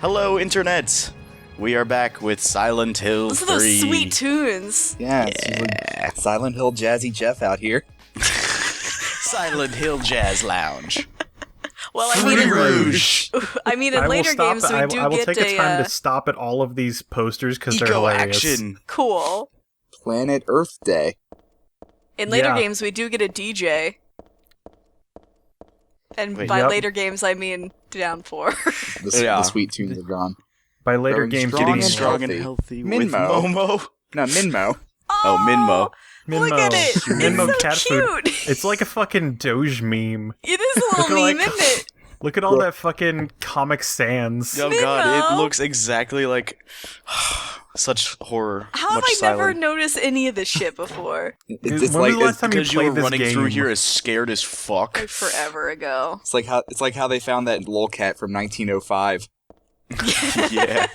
Hello, Internet! We are back with Silent Hill 3. Those are those sweet tunes. Yeah. Silent Hill Jazzy Jeff out here. Silent Hill Jazz Lounge. Well, Fruity Rouge. in later games we do I will get take the time to stop at all of these posters because they're Eco hilarious. Action. Cool. Planet Earth Day. In later Yeah. games we do get a DJ. And Wait, by yep. later games I mean Downpour. The sweet tunes are gone. By later Growing games, strong Getting and strong healthy. and healthy Minmo. with Momo. No, Minmo. Oh, Minmo. Look at it! Minmo It's so cat food. cute! It's like a fucking Doge meme. It is a little Look at, meme, like- isn't it? Look at all that fucking Comic Sans. Oh god, Minmo. it looks exactly like such horror. How have much I never silent. noticed any of this shit before? It's just When was like the last time you Because you were played this running game? through here as scared as fuck. Like forever ago. it's like how they found that lolcat from 1905. Yeah.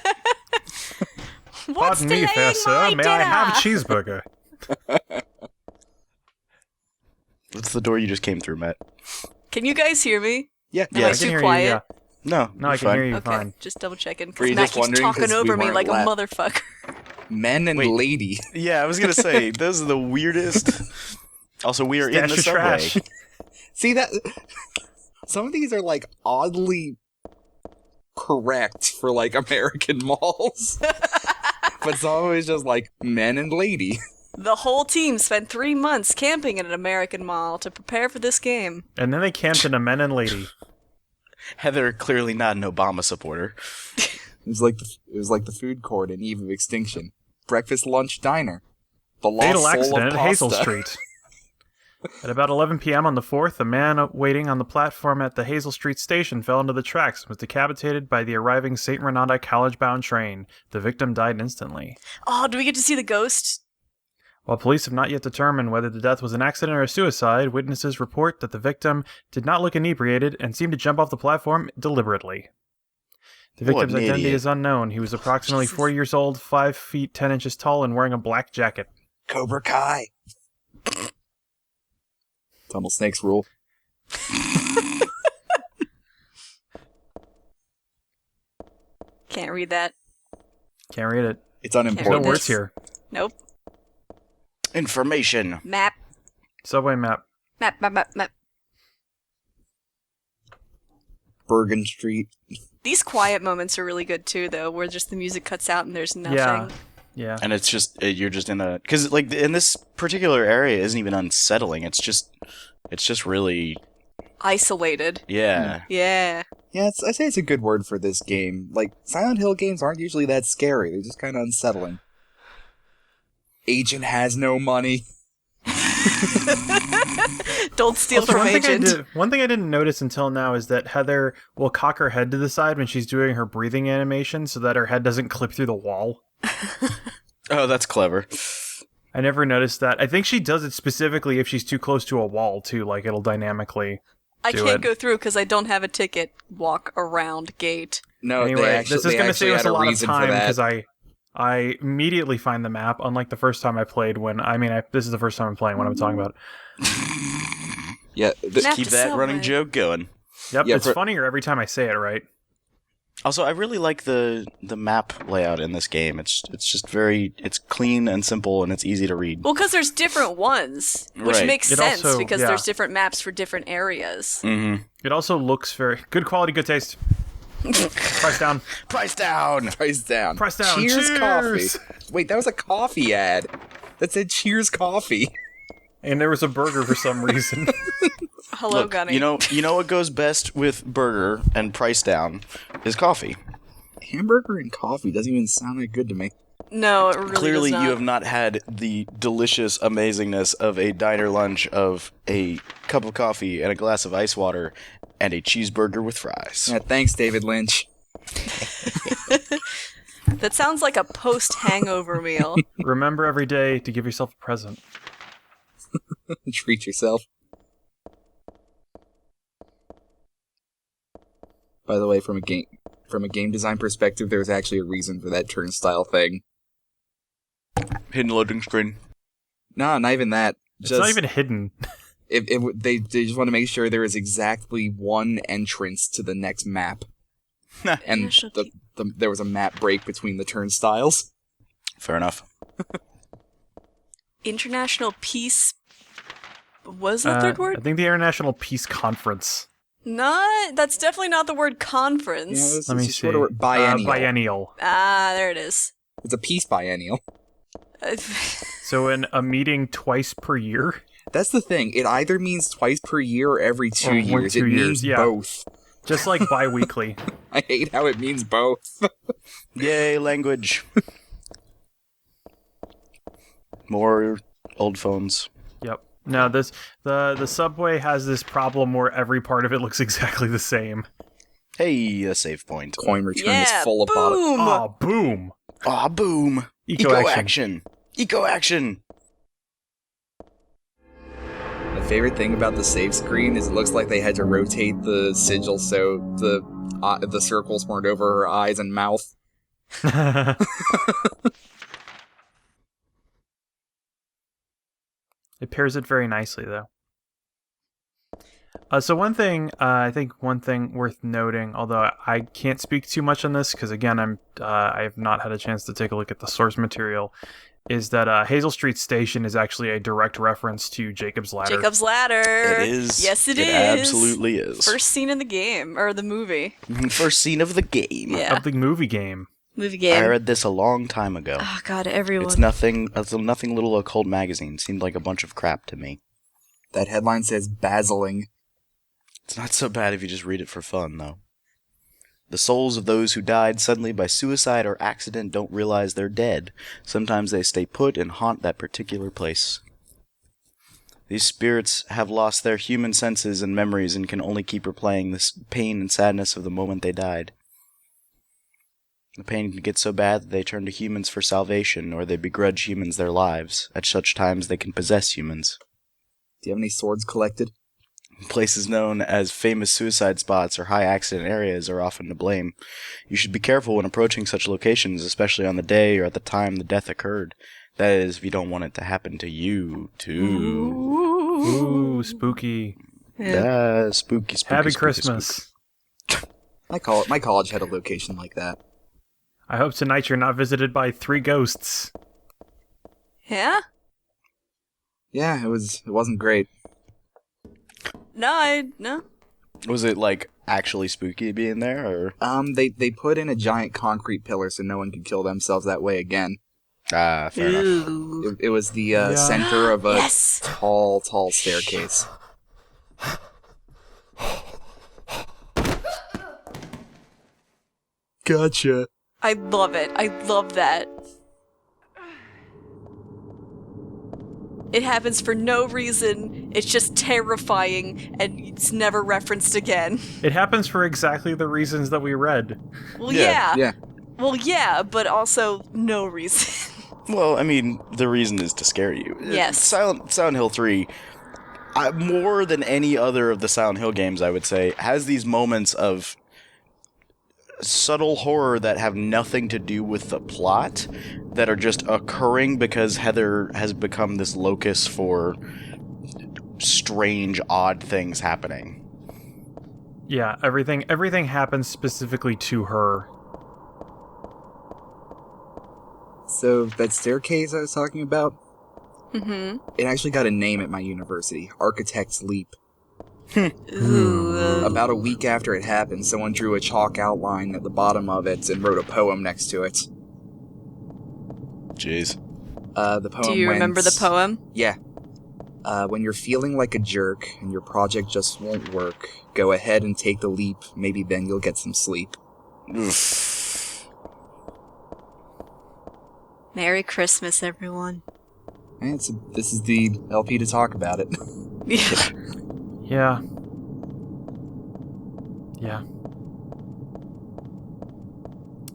What's Pardon me, fair delaying sir. my May I have a dinner? cheeseburger? That's the door you just came through, Matt. Can you guys hear me? Yeah. Am Yeah, I I too can hear quiet? you. Yeah. No, No, I you're can fine. hear you Okay, fine. just double checking. Were Because you Matt just keeps wondering talking 'cause we over me weren't like a left? motherfucker. Men and Wait. lady. Yeah, I was gonna say, those are the weirdest. Also, we are in Stash the of subway. trash. See that? Some of these are like oddly correct for like American malls. But it's always just like men and lady. The whole team spent 3 months camping in an American mall to prepare for this game. And then they camped in a men and lady. Heather, clearly not an Obama supporter. It was like the food court in Eve of Extinction. Breakfast, lunch, diner. The lost Fatal soul accident of at Hazel pasta. Street. At about 11 p.m. on the 4th, a man waiting on the platform at the Hazel Street station fell into the tracks and was decapitated by the arriving St. Renata college-bound train. The victim died instantly. Oh, do we get to see the ghost? While police have not yet determined whether the death was an accident or a suicide, witnesses report that the victim did not look inebriated and seemed to jump off the platform deliberately. The What victim's an identity idiot. is unknown. He was approximately 40 years old, 5 feet 10 inches tall, and wearing a black jacket. Cobra Kai. Tunnel snakes rule. Can't read that. Can't read it. It's There's no unimportant. Read words this. here. Nope. Information. Map. Subway map. Map. Bergen Street. These quiet moments are really good too, though, where just the music cuts out and there's nothing. Yeah. Yeah. And it's just, you're just in a... Because, like, in this particular area isn't even unsettling. It's just really... Isolated. Yeah. Yeah. Yeah, I say it's a good word for this game. Like, Silent Hill games aren't usually that scary. They're just kind of unsettling. Agent has no money. Don't steal Also, from Agent. one thing I didn't notice until now is that Heather will cock her head to the side when she's doing her breathing animation so that her head doesn't clip through the wall. Oh, that's clever. I never noticed that. I think she does it specifically if she's too close to a wall, too. Like, it'll dynamically I do can't it. go through because I don't have a ticket walk around gate. No, Anyway, they actually, this is going to save us had a lot of reason for time that. because I immediately find the map, unlike the first time I played this is the first time I'm playing what I'm talking about. Yeah, Map Keep to that Subway. running joke going. Yep, Yeah, it's funnier every time I say it, right? Also, I really like the map layout in this game. It's just it's clean and simple, and it's easy to read. Well, because there's different ones, which Right. makes It sense also- because yeah. there's different maps for different areas. Mm-hmm. It also looks very good quality, good taste. Price down. Price down! price down. Price down. Cheers, Cheers! coffee. Wait, that was a coffee ad. That said Cheers coffee. And there was a burger for some reason. Hello, Look, Gunny. you know what goes best with burger and price down is coffee. Hamburger and coffee doesn't even sound that good to me. No, it really Clearly, does not. you have not had the delicious amazingness of a diner lunch of a cup of coffee and a glass of ice water and a cheeseburger with fries. Yeah, thanks, David Lynch. That sounds like a post-hangover meal. Remember every day to give yourself a present. Treat yourself. By the way, from a game design perspective, there's actually a reason for that turnstile thing. Hidden loading screen. No, not even that. It's not even hidden. They just want to make sure there is exactly one entrance to the next map. And You're so the cute. there was a map break between the turnstiles. Fair enough. International Peace. What is the third I word? think the International Peace Conference. Not. That's definitely not the word conference. Let me It's a see. shorter word. Biennial. Biennial. Ah, there it is. It's a peace biennial. So a meeting twice per year? That's the thing. It either means twice per year or every 2 Or years. 2 It years, means yeah. both. Just like bi-weekly. I hate how it means both. Yay, language. More old phones. Yep. No, the subway has this problem where every part of it looks exactly the same. Hey, a save point. Coin return yeah, is full of bottom. boom! Oh, boom! Ah, boom. Eco action. Eco action. My favorite thing about the save screen is it looks like they had to rotate the sigil so the circles weren't over her eyes and mouth. It pairs it very nicely, though. So one thing worth noting, although I can't speak too much on this because again I have not had a chance to take a look at the source material, is that Hazel Street Station is actually a direct reference to Jacob's Ladder. Jacob's Ladder. It is. Yes, it is. It absolutely is. First scene in the game or the movie. First scene of the game. Yeah. Of the movie game. Movie game. I read this a long time ago. Oh God, everyone. It's nothing little occult magazine. Seemed like a bunch of crap to me. That headline says basiling. It's not so bad if you just read it for fun, though. The souls of those who died suddenly by suicide or accident don't realize they're dead. Sometimes they stay put and haunt that particular place. These spirits have lost their human senses and memories and can only keep replaying this pain and sadness of the moment they died. The pain can get so bad that they turn to humans for salvation, or they begrudge humans their lives. At such times they can possess humans. Do you have any swords collected? Places known as famous suicide spots or high accident areas are often to blame. You should be careful when approaching such locations, especially on the day or at the time the death occurred. That is, if you don't want it to happen to you, too. Ooh, spooky. Spooky. Happy Spooky, Christmas. spooky. My college had a location like that. I hope tonight you're not visited by 3 ghosts. Yeah? Yeah, it wasn't great. No. Was it, like, actually spooky being there, or? They put in a giant concrete pillar so no one could kill themselves that way again. Ah, fair enough. Ooh. It was the center of a Yes! tall staircase. Gotcha. I love it. I love that. It happens for no reason. It's just terrifying, and it's never referenced again. It happens for exactly the reasons that we read. Well, Yeah. yeah. Well, yeah, but also no reason. Well, I mean, the reason is to scare you. Yes. Silent Hill 3, more than any other of the Silent Hill games, I would say, has these moments of subtle horror that have nothing to do with the plot, that are just occurring because Heather has become this locus for strange, odd things happening. Yeah, everything happens specifically to her. So, that staircase I was talking about, Mm-hmm. it actually got a name at my university, Architect's Leap. Ooh. About a week after it happened, someone drew a chalk outline at the bottom of it and wrote a poem next to it. Jeez. The poem Do you went, remember the poem? Yeah. When you're feeling like a jerk and your project just won't work, go ahead and take the leap. Maybe then you'll get some sleep. Oof. Merry Christmas, everyone. And this is the LP to talk about it. Yeah. Yeah.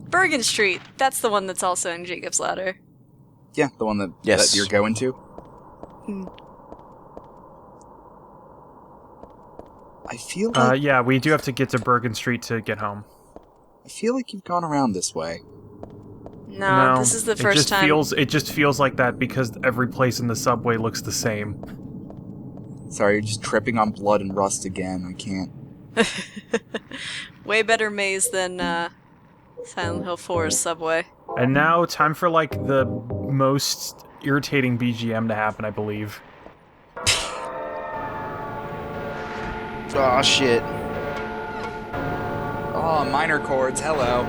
Bergen Street. That's the one that's also in Jacob's Ladder. Yeah, the one that Yes. you're going to. I feel like Yeah, we do have to get to Bergen Street to get home. you've gone around this way. No, this is the first time. It just feels like that because every place in the subway looks the same. Sorry, you're just tripping on blood and rust again. I can't. Way better maze than Silent Hill 4's subway. And now, time for like the most irritating BGM to happen, I believe. Oh shit. Oh, minor chords, hello.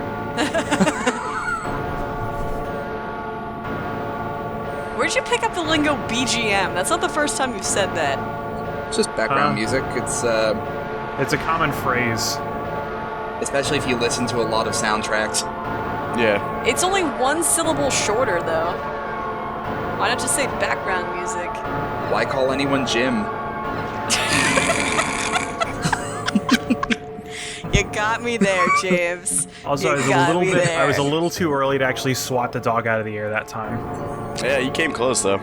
Where'd you pick up the lingo BGM? That's not the first time you've said that. It's just background music. It's It's a common phrase. especially if you listen to a lot of soundtracks. Yeah. It's only one syllable shorter, though. Why not just say background music? Why call anyone Jim? You got me there, James. Also, You got me there. I was a little too early to actually swat the dog out of the air that time. Yeah, you came close though.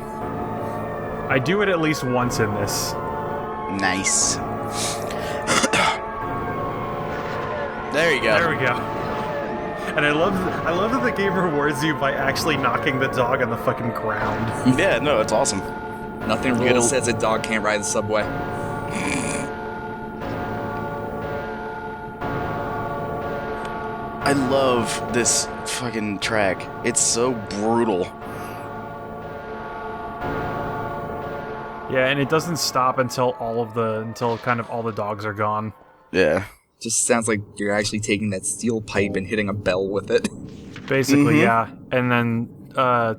I do it at least once in this. Nice. There you go. There we go. And I love that the game rewards you by actually knocking the dog on the fucking ground. Yeah, no, it's awesome. Nothing You really gotta- says a dog can't ride the subway. I love this fucking track. It's so brutal. Yeah, and it doesn't stop until kind of all the dogs are gone. Yeah. Just sounds like you're actually taking that steel pipe and hitting a bell with it. Basically, yeah. And then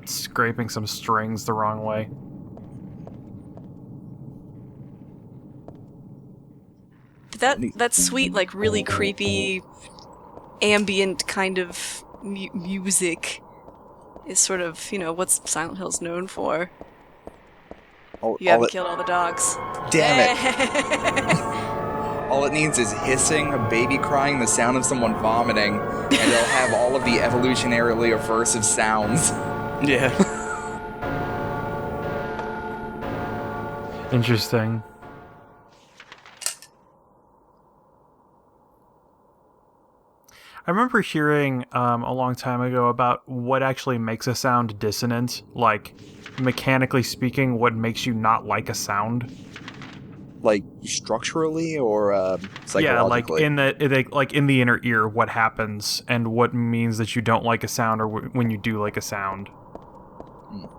scraping some strings the wrong way. That sweet, like, really creepy, ambient kind of music is sort of, what's Silent Hill's known for. You haven't killed all the dogs. Damn it! All it needs is hissing, a baby crying, the sound of someone vomiting, and it'll have all of the evolutionarily aversive sounds. Yeah. Interesting. I remember hearing a long time ago about what actually makes a sound dissonant, like mechanically speaking, what makes you not like a sound. Like structurally or psychologically? Yeah, like in the inner ear, what happens and what means that you don't like a sound or when you do like a sound.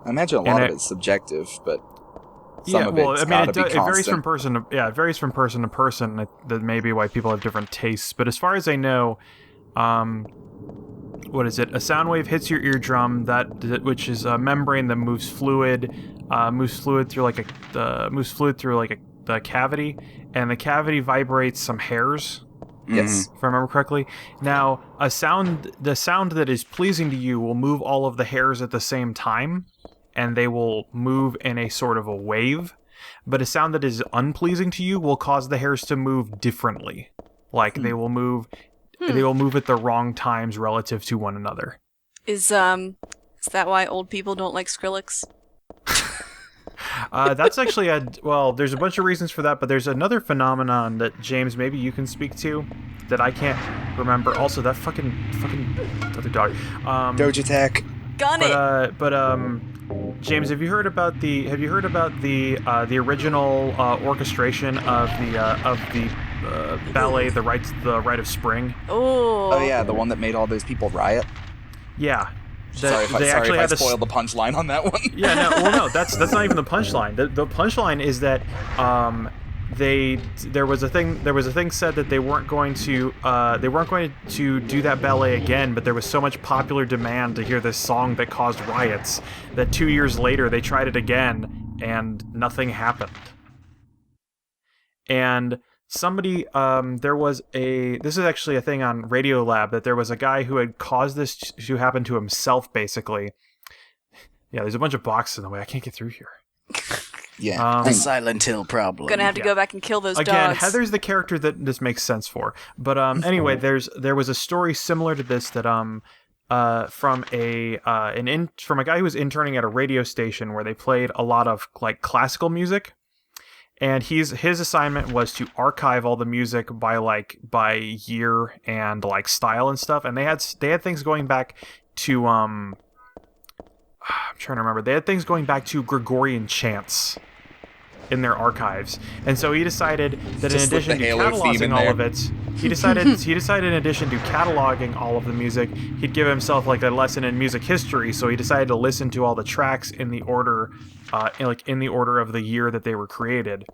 I imagine a lot of it's subjective, but some of it's gotta be it varies constant. from person to it varies from person to person. That may be why people have different tastes. But as far as I know, what is it? A sound wave hits your eardrum, which is a membrane that moves fluid through the cavity, and the cavity vibrates some hairs. Yes. If I remember correctly. Now, the sound that is pleasing to you will move all of the hairs at the same time, and they will move in a sort of a wave. But a sound that is unpleasing to you will cause the hairs to move differently. Like they will move at the wrong times relative to one another. Is that why old people don't like Skrillex? That's actually there's a bunch of reasons for that, but there's another phenomenon that, James, maybe you can speak to that I can't remember. Also, that fucking other dog. Doge attack. Gun it! James, have you heard about the original orchestration of the ballet, the Rite of Spring? Oh yeah, the one that made all those people riot. Yeah. Sorry if I spoiled the punchline on that one. Yeah, no, that's not even the punchline. The punchline is that there was a thing said that they weren't going to do that ballet again, but there was so much popular demand to hear this song that caused riots that 2 years later they tried it again and nothing happened. And somebody, this is actually a thing on Radiolab, that there was a guy who had caused this to happen to himself, basically. Yeah, there's a bunch of boxes in the way. I can't get through here. Yeah. The Silent Hill problem. Gonna have to go back and kill those Again, dogs. Heather's the character that this makes sense for. But anyway, there was a story similar to this that from a guy who was interning at a radio station where they played a lot of like classical music. And his assignment was to archive all the music by year and like style and stuff. And they had things going back to I'm trying to remember. They had things going back to Gregorian chants. in their archives. And so he decided that Just in slip the addition to Halo theme in cataloging all there. of it, he decided in addition to cataloging all of the music, he'd give himself like a lesson in music history. So he decided to listen to all the tracks in the order, in the order of the year that they were created.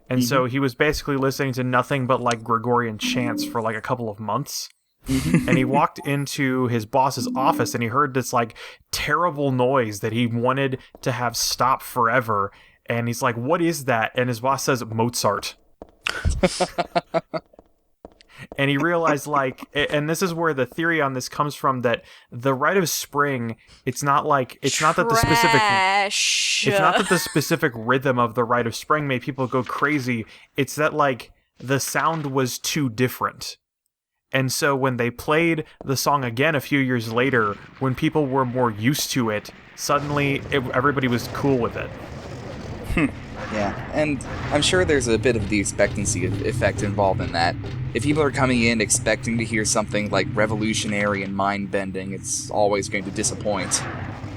And so he was basically listening to nothing but like Gregorian chants for like a couple of months. And he walked into his boss's office and he heard this like terrible noise that he wanted to have stop forever. And he's like, "What is that?" And his boss says, "Mozart." And he realized, like, and this is where the theory on this comes from, that the Rite of Spring, it's not that the specific rhythm of the Rite of Spring made people go crazy. It's that, like, the sound was too different. And so when they played the song again a few years later, when people were more used to it, suddenly everybody was cool with it. Yeah, and I'm sure there's a bit of the expectancy effect involved in that. If people are coming in expecting to hear something like revolutionary and mind-bending, it's always going to disappoint.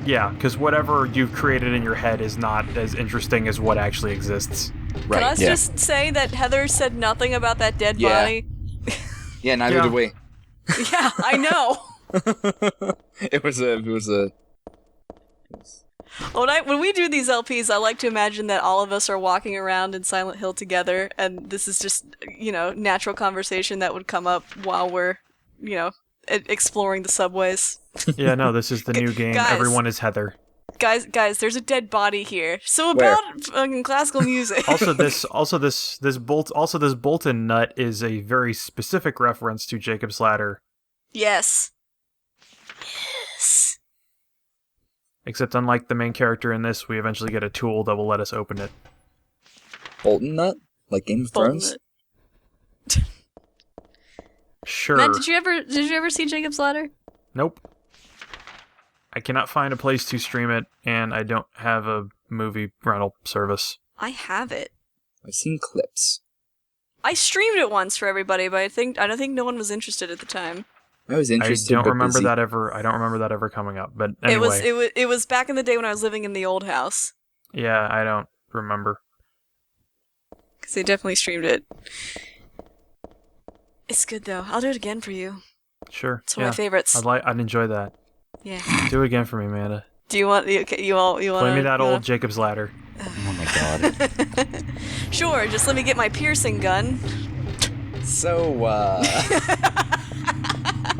Yeah, because whatever you've created in your head is not as interesting as what actually exists. Right. Can I just say that Heather said nothing about that dead Yeah. body? Yeah, neither did we. Yeah, I know. It was When we do these LPs, I like to imagine that all of us are walking around in Silent Hill together, and this is just, natural conversation that would come up while we're, exploring the subways. Yeah, no, this is the new game. Guys. Everyone is Heather. Guys, there's a dead body here. So about fucking classical music. Also, this Bolton nut is a very specific reference to Jacob's Ladder. Yes. Except unlike the main character in this, we eventually get a tool that will let us open it. Bolton Nut? Like Game of Thrones? Sure. Matt, did you ever see Jacob's Ladder? Nope. I cannot find a place to stream it, and I don't have a movie rental service. I have it. I've seen clips. I streamed it once for everybody, but I don't think no one was interested at the time. I was interested. I don't but remember busy. that ever. I don't remember that ever coming up. But anyway, It was back in the day when I was living in the old house. yeah, I don't remember. Because they definitely streamed it. It's good though. I'll do it again for you. Sure. It's one of my favorites. I'd enjoy that. Yeah. Do it again for me, Amanda. Do you want? Okay, you want? Play me that old Jacob's Ladder. Oh my god. Sure. Just let me get my piercing gun. So,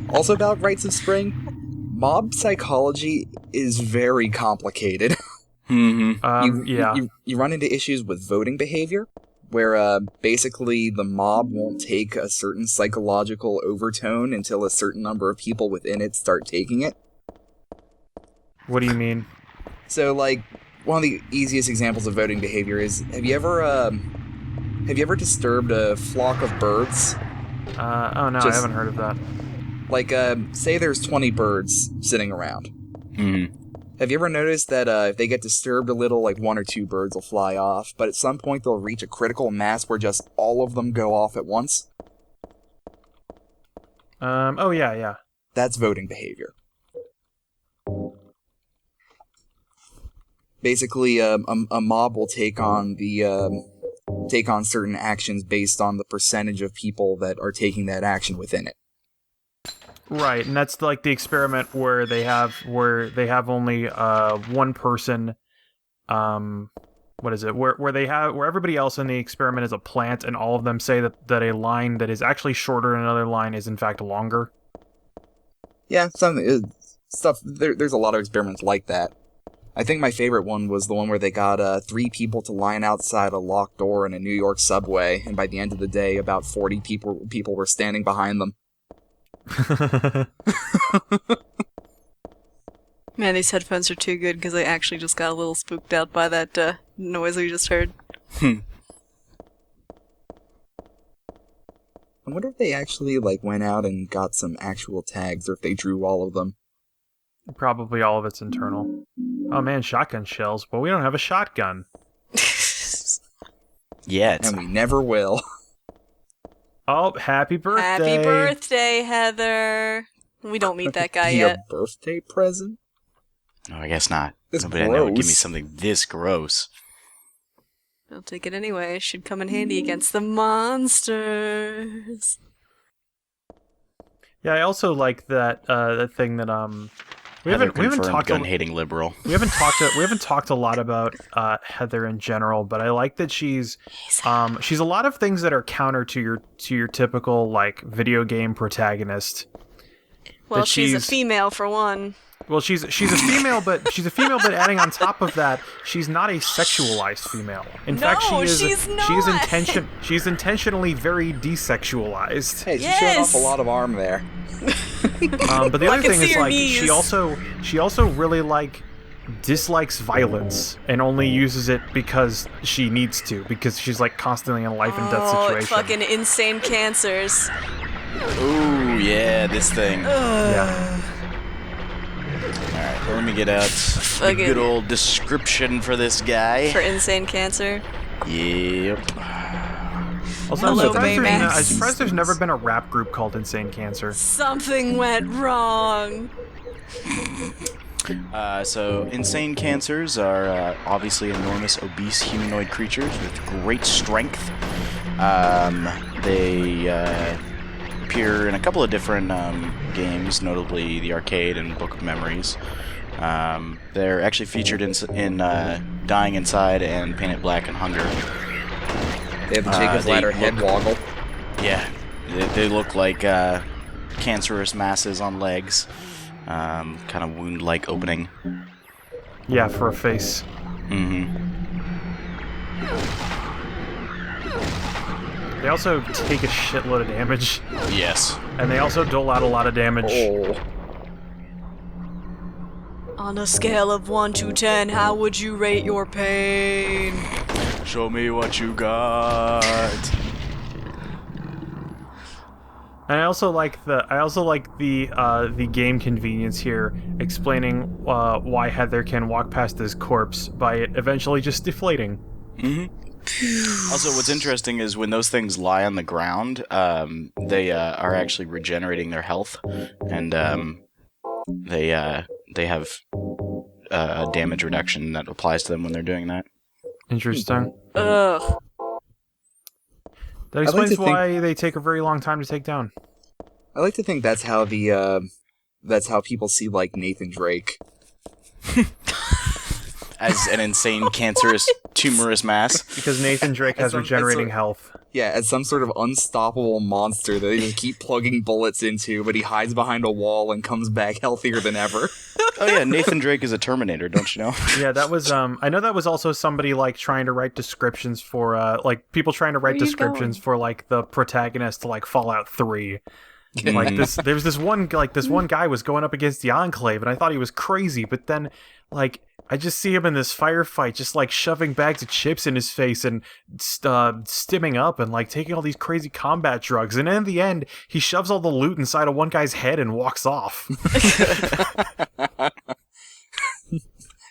also about Rites of Spring, mob psychology is very complicated. Mm-hmm. You run into issues with voting behavior, where basically the mob won't take a certain psychological overtone until a certain number of people within it start taking it. What do you mean? So, like, one of the easiest examples of voting behavior is, have you ever disturbed a flock of birds? Oh no, I haven't heard of that. Like, say there's 20 birds sitting around. Mm-hmm. Have you ever noticed that if they get disturbed a little, like 1 or 2 birds will fly off, but at some point they'll reach a critical mass where just all of them go off at once? Oh yeah. That's voting behavior. Basically, a mob will take on certain actions based on the percentage of people that are taking that action within it. Right, and that's like the experiment where they have only one person. What is it? Where everybody else in the experiment is a plant, and all of them say that a line that is actually shorter than another line is in fact longer. Yeah, stuff. There's a lot of experiments like that. I think my favorite one was the one where they got 3 people to line outside a locked door in a New York subway, and by the end of the day, about 40 people were standing behind them. Man, these headphones are too good because I actually just got a little spooked out by that noise we just heard. I wonder if they actually went out and got some actual tags, or if they drew all of them. Probably all of it's internal. Oh man, shotgun shells. But we don't have a shotgun. Yet. And we never will. Oh, happy birthday! Happy birthday, Heather! We don't meet that guy yet. A birthday present? No, I guess not. That's Nobody I know would give me gross. something this gross. I'll take it anyway. Should come in handy against the monsters. Yeah, I also like that that thing that we haven't talked gun-hating liberal. we haven't talked a lot about Heather in general, but I like that she's a lot of things that are counter to your typical like video game protagonist. Well, she's a female for one. Well, she's a female, but adding on top of that, she's not a sexualized female. In fact, she's not. She's intentionally very desexualized. Hey, she's showing off a lot of arm there. But the other thing is like knees. she also really like dislikes violence and only uses it because she needs to, because she's like constantly in a life and death situation. Fucking insane cancers. Ooh, yeah, this thing. Yeah. Alright, let me get out a good old description for this guy. For insane cancer. Yep. Also, Hello, I'm surprised there's never been a rap group called Insane Cancer. Something went wrong. So, insane cancers are obviously enormous, obese humanoid creatures with great strength. They appear in a couple of different games, notably the arcade and Book of Memories. They're actually featured in Dying Inside and Paint It Black and Hunger. They have the Jacob's Ladder head woggle. Yeah, they look like cancerous masses on legs. Kind of wound-like opening. Yeah, for a face. Mm-hmm. They also take a shitload of damage. Yes. And they also dole out a lot of damage. Oh. On a scale of 1 to 10, how would you rate your pain? Show me what you got. And I also like the game convenience here, explaining why Heather can walk past his corpse by it eventually just deflating. Mm-hmm. Also, what's interesting is when those things lie on the ground, they are actually regenerating their health, and they have a damage reduction that applies to them when they're doing that. Interesting. Ugh. That explains why they take a very long time to take down. I like to think that's how people see like Nathan Drake. As an insane, cancerous, tumorous mass. Because Nathan Drake has regenerating health. Yeah, as some sort of unstoppable monster that they just keep plugging bullets into, but he hides behind a wall and comes back healthier than ever. Oh yeah, Nathan Drake is a Terminator, don't you know? Yeah, that was, I know that was also somebody, like, trying to write descriptions for, like, people trying to write descriptions for, like, the protagonist to, like, Fallout 3. Like, there's this one guy was going up against the Enclave, and I thought he was crazy, but then, like, I just see him in this firefight, just like shoving bags of chips in his face and stimming up and like taking all these crazy combat drugs. And in the end, he shoves all the loot inside of one guy's head and walks off.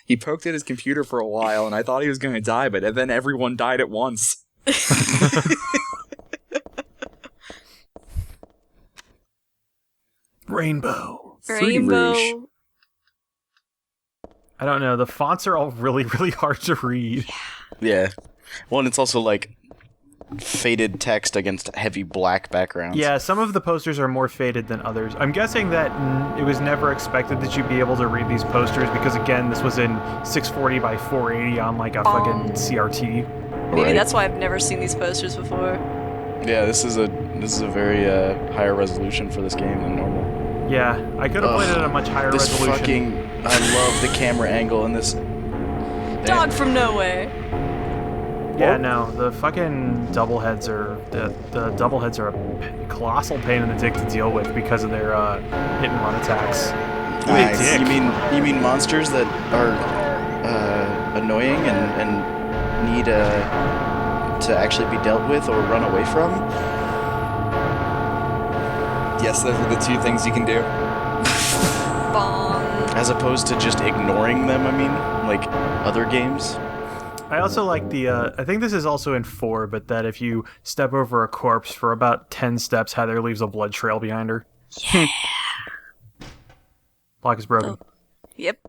He poked at his computer for a while, and I thought he was going to die, but then everyone died at once. Rainbow. Rainbow. I don't know. The fonts are all really, really hard to read. Yeah. Well, and it's also like faded text against heavy black backgrounds. Yeah, some of the posters are more faded than others. I'm guessing that it was never expected that you'd be able to read these posters because, again, this was in 640 by 480 on like a fucking CRT. Maybe that's why I've never seen these posters before. Yeah, this is a very higher resolution for this game than normal. Yeah, I could have played it at a much higher resolution. I love the camera angle in this. Dog from nowhere. Yeah, no, the fucking doubleheads are the doubleheads are a colossal pain in the dick to deal with because of their hit and run attacks. Nice. You mean monsters that are annoying and need to actually be dealt with or run away from? Yes, those are the two things you can do. Bong. As opposed to just ignoring them, I mean, like other games. I also like the, I think this is also in 4, but that if you step over a corpse for about 10 steps, Heather leaves a blood trail behind her. Yeah. Lock is broken. Oh. Yep.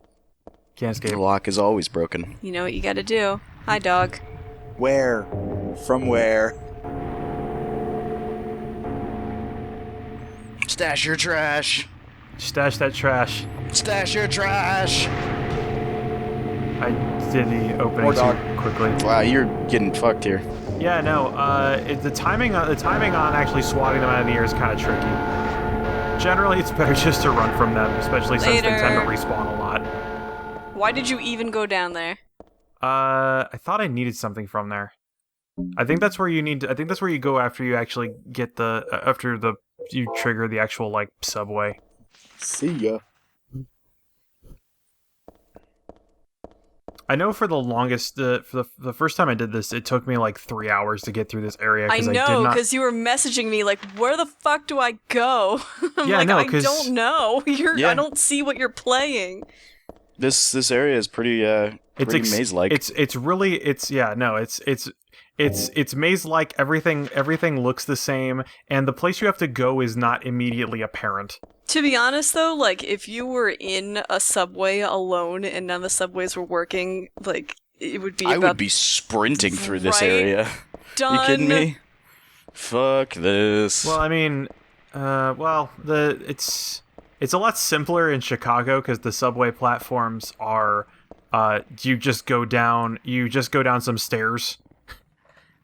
Can't escape. The lock is always broken. You know what you gotta do. Hi, dog. Where? From where? Stash your trash. Stash that trash. Stash your trash. I did the opening More dog. too quickly. Wow, you're getting fucked here. Yeah, no. The timing on actually swatting them out of the air is kind of tricky. Generally, it's better just to run from them, especially since they tend to respawn a lot. Why did you even go down there? I thought I needed something from there. I think that's where you need. I think that's where you go after you actually get you trigger the actual like subway. See ya. I know for the longest, for the first time I did this, it took me like 3 hours to get through this area. I know, because you were messaging me like, "Where the fuck do I go?" I'm Yeah, like, no, I don't know. I don't see what you're playing. This area is pretty maze-like. It's maze-like. Everything looks the same, and the place you have to go is not immediately apparent. To be honest, though, like, if you were in a subway alone and none of the subways were working, like, it would be I would be sprinting through this area. Done. You kidding me? Fuck this. Well, I mean, it's a lot simpler in Chicago because the subway platforms are, you just go down some stairs,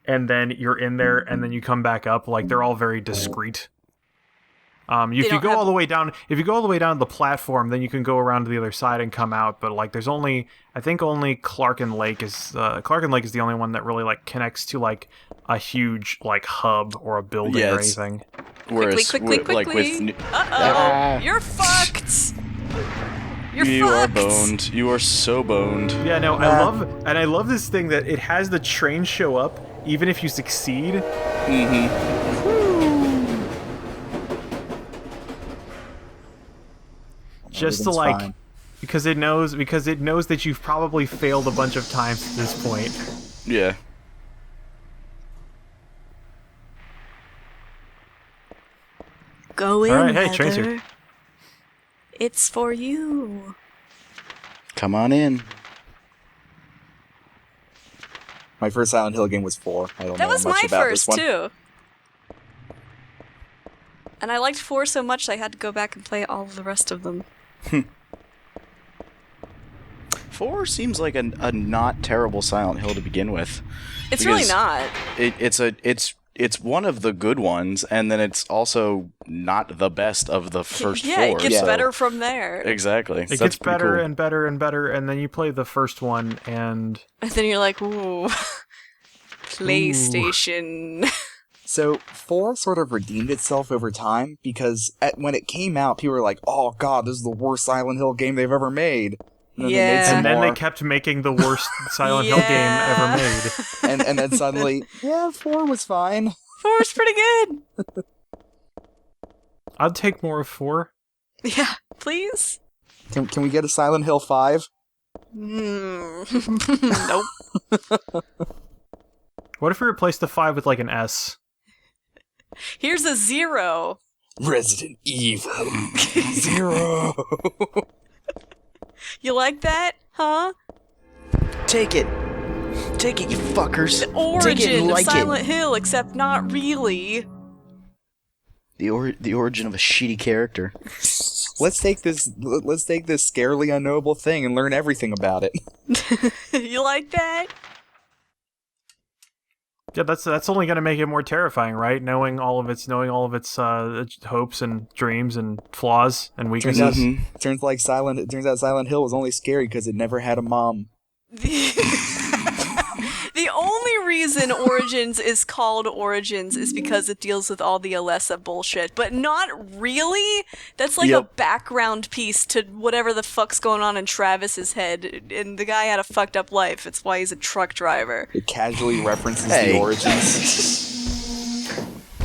and then you're in there, and then you come back up. Like, they're all very discreet. If you go all the way down to the platform, then you can go around to the other side and come out. But like, there's only Clark and Lake is the only one that really like connects to like a huge like hub or a building or anything. Quickly. Uh-oh, you're fucked. You are boned. You are so boned. Yeah, no, I love this thing that it has the train show up even if you succeed. Mm-hmm. Just to like, fine. because it knows that you've probably failed a bunch of times at this point. Yeah. Go in, all right, hey, Heather. train's here. It's for you. Come on in. My first Silent Hill game was 4. I don't That know was much my about first, this one. too. And I liked 4 so much I had to go back and play all of the rest of them. 4 seems like a not terrible Silent Hill to begin with. It's really not. It's one of the good ones, and then it's also not the best of the first 4. It gets better from there. Exactly. It gets better and better and better, and then you play the first one, and then you're like, ooh, PlayStation. So 4 sort of redeemed itself over time, because when it came out, people were like, oh god, this is the worst Silent Hill game they've ever made. And then they kept making the worst Silent Hill game ever made. And then suddenly, 4 was fine. 4 was pretty good. I'd take more of 4. Yeah, please. Can we get a Silent Hill 5? Nope. What if we replaced the 5 with like an S? Here's a 0. Resident Evil 0. You like that, huh? Take it, you fuckers. The origin of Silent Hill, except not really. The origin of a shitty character. Let's take this scarily unknowable thing and learn everything about it. You like that? Yeah, that's only going to make it more terrifying, right? Knowing all of its hopes and dreams and flaws and weaknesses. Turns out Silent Hill was only scary because it never had a mom. The only reason Origins is called Origins is because it deals with all the Alessa bullshit, but not really. That's like a background piece to whatever the fuck's going on in Travis's head, and the guy had a fucked up life. It's why he's a truck driver. It casually references the Origins.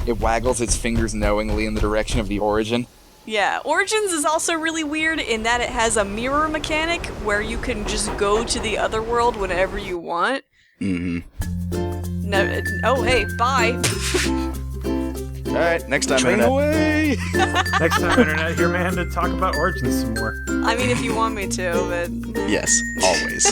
It waggles its fingers knowingly in the direction of the origin. Yeah, Origins is also really weird in that it has a mirror mechanic where you can just go to the Otherworld whenever you want. Mm-hmm. No, oh, hey, bye. Alright, next time, Train Internet. away! Next time, Internet, here, man, to talk about Origins some more. I mean, if you want me to, but... Yes, always.